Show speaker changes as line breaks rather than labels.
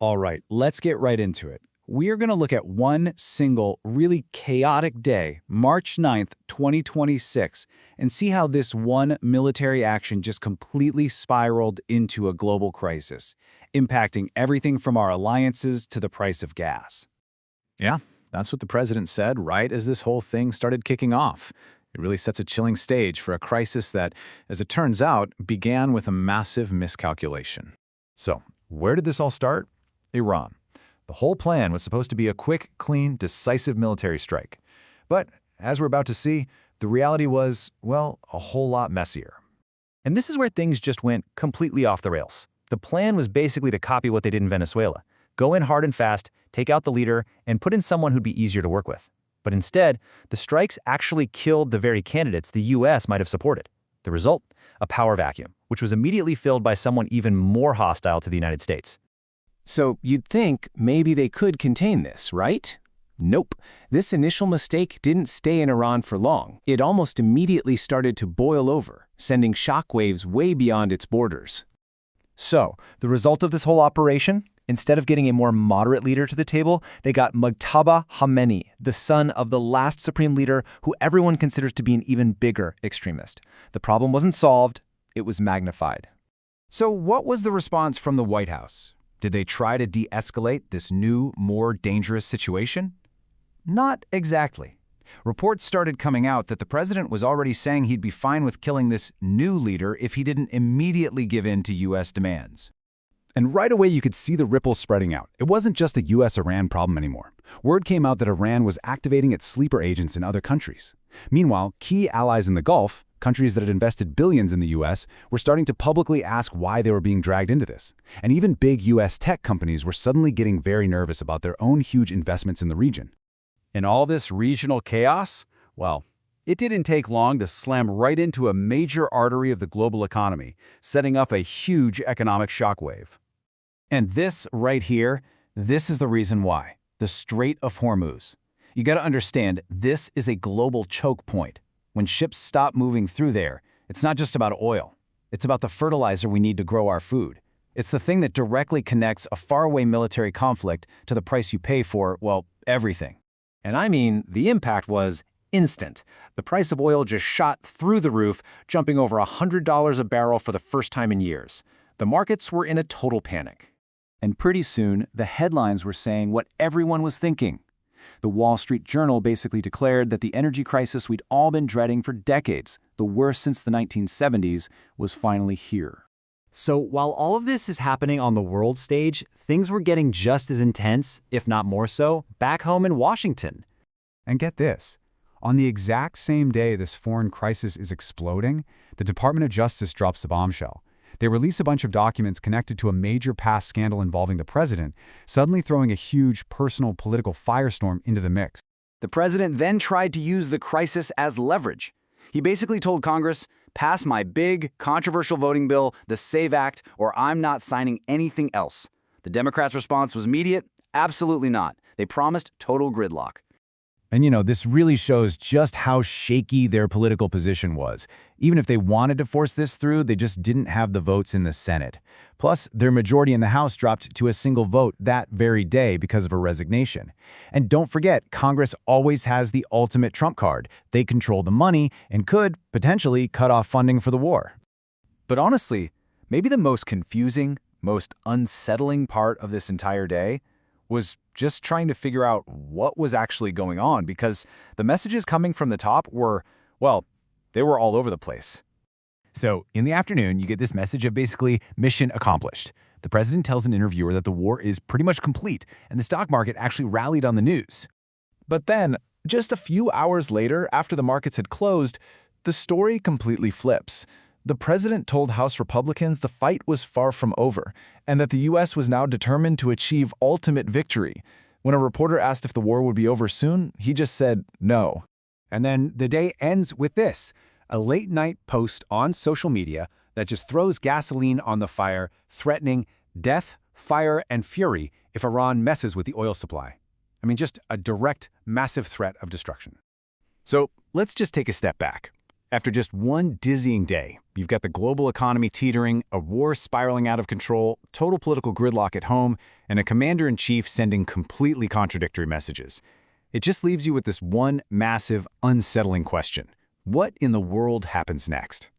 All right, let's get right into it. We are going to look at one single, really chaotic day, March 9th, 2026, and see how this one military action just completely spiraled into a global crisis, impacting everything from our alliances to the price of gas.
Yeah, that's what the president said right as this whole thing started kicking off. It really sets a chilling stage for a crisis that, as it turns out, began with a massive miscalculation.
So, where did this all start? Iran. The whole plan was supposed to be a quick, clean, decisive military strike. But, as we're about to see, the reality was, well, a whole lot messier.
And this is where things just went completely off the rails. The plan was basically to copy what they did in Venezuela. Go in hard and fast, take out the leader, and put in someone who'd be easier to work with. But instead, the strikes actually killed the very candidates the U.S. might have supported. The result? A power vacuum, which was immediately filled by someone even more hostile to the United States.
So you'd think maybe they could contain this, right? Nope. This initial mistake didn't stay in Iran for long. It almost immediately started to boil over, sending shockwaves way beyond its borders.
So, the result of this whole operation? Instead of getting a more moderate leader to the table, they got Mujtaba Khamenei, the son of the last supreme leader who everyone considers to be an even bigger extremist. The problem wasn't solved, it was magnified.
So what was the response from the White House? Did they try to de-escalate this new, more dangerous situation? Not exactly. Reports started coming out that the president was already saying he'd be fine with killing this new leader if he didn't immediately give in to U.S. demands.
And right away you could see the ripples spreading out. It wasn't just a US-Iran problem anymore. Word came out that Iran was activating its sleeper agents in other countries. Meanwhile, key allies in the Gulf, countries that had invested billions in the US, were starting to publicly ask why they were being dragged into this. And even big US tech companies were suddenly getting very nervous about their own huge investments in the region.
In all this regional chaos, well, it didn't take long to slam right into a major artery of the global economy, setting up a huge economic shockwave. And this right here, this is the reason why. The Strait of Hormuz. You got to understand, this is a global choke point. When ships stop moving through there, it's not just about oil. It's about the fertilizer we need to grow our food. It's the thing that directly connects a faraway military conflict to the price you pay for, well, everything.
And I mean, the impact was instant. The price of oil just shot through the roof, jumping over $100 a barrel for the first time in years. The markets were in a total panic.
And pretty soon, the headlines were saying what everyone was thinking. The Wall Street Journal basically declared that the energy crisis we'd all been dreading for decades, the worst since the 1970s, was finally here.
So while all of this is happening on the world stage, things were getting just as intense, if not more so, back home in Washington.
And get this, on the exact same day this foreign crisis is exploding, the Department of Justice drops a bombshell. They release a bunch of documents connected to a major past scandal involving the president, suddenly throwing a huge personal political firestorm into the mix.
The president then tried to use the crisis as leverage. He basically told Congress, pass my big, controversial voting bill, the SAVE Act, or I'm not signing anything else. The Democrats' response was immediate, absolutely not. They promised total gridlock.
And this really shows just how shaky their political position was. Even if they wanted to force this through, they just didn't have the votes in the Senate. Plus, their majority in the House dropped to a single vote that very day because of a resignation. And don't forget, Congress always has the ultimate trump card. They control the money and could, potentially, cut off funding for the war.
But honestly, maybe the most confusing, most unsettling part of this entire day was just trying to figure out what was actually going on, because the messages coming from the top were, well, they were all over the place.
So, in the afternoon, you get this message of basically mission accomplished. The president tells an interviewer that the war is pretty much complete, and the stock market actually rallied on the news.
But then, just a few hours later, after the markets had closed, the story completely flips. The president told House Republicans the fight was far from over, and that the U.S. was now determined to achieve ultimate victory. When a reporter asked if the war would be over soon, he just said no.
And then the day ends with this, a late-night post on social media that just throws gasoline on the fire, threatening death, fire, and fury if Iran messes with the oil supply. I mean, just a direct, massive threat of destruction. So let's just take a step back.
After just one dizzying day, you've got the global economy teetering, a war spiraling out of control, total political gridlock at home, and a commander-in-chief sending completely contradictory messages. It just leaves you with this one massive, unsettling question. What in the world happens next?